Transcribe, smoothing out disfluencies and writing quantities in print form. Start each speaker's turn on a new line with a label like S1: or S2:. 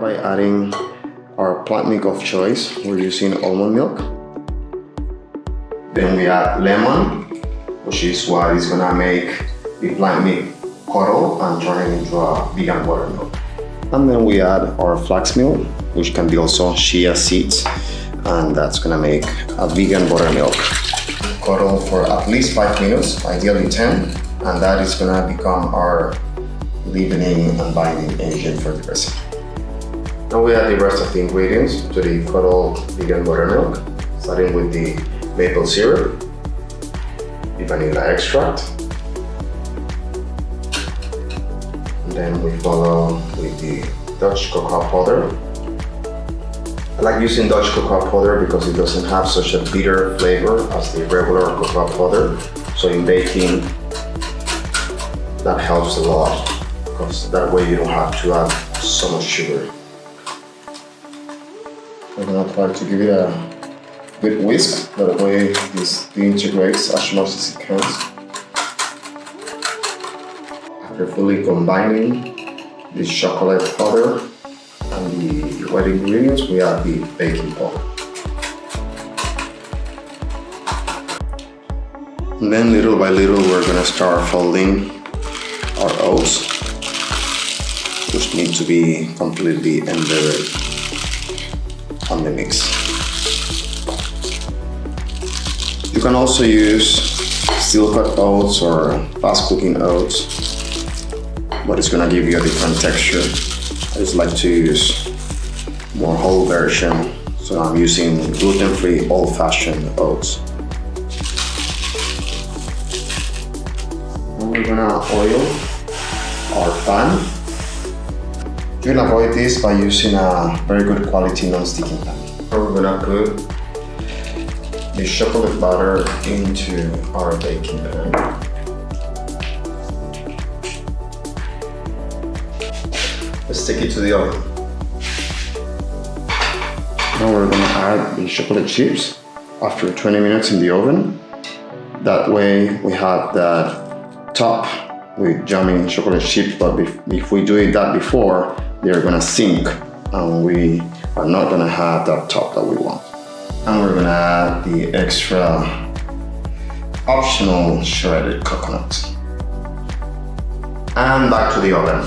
S1: by adding our plant milk of choice. We're using almond milk. Then we add lemon, which is what is gonna make the plant milk curdle and turn it into a vegan buttermilk. And then we add our flax milk, which can be also chia seeds, and that's gonna make a vegan buttermilk. Curdle for at least 5 minutes, ideally 10, and that is gonna become our leavening and binding agent for the recipe. Now we add the rest of the ingredients to the curdled vegan buttermilk, starting with the maple syrup, the vanilla extract, and then we follow with the Dutch cocoa powder. I like using Dutch cocoa powder because it doesn't have such a bitter flavor as the regular cocoa powder. So in baking, that helps a lot because that way you don't have to add so much sugar. I'm gonna try to give it a good whisk, that way this integrates as much as it can. After fully combining the chocolate powder and the wet ingredients, we add the baking powder. And then little by little we're gonna start folding our oats, which need to be completely embedded on the mix. You can also use steel cut oats or fast cooking oats, but it's gonna give you a different texture. I just like to use more whole version, so I'm using gluten-free old-fashioned oats. And we're gonna oil our pan. You can avoid this by using a very good quality non-sticking pan. We're gonna put the chocolate butter into our baking pan. Let's take it to the oven. Now we're gonna add the chocolate chips after 20 minutes in the oven. That way we have that top with jamming chocolate chips, but if we do that before, they're gonna sink and we are not gonna have that top that we want. And we're gonna add the extra optional shredded coconut. And back to the oven.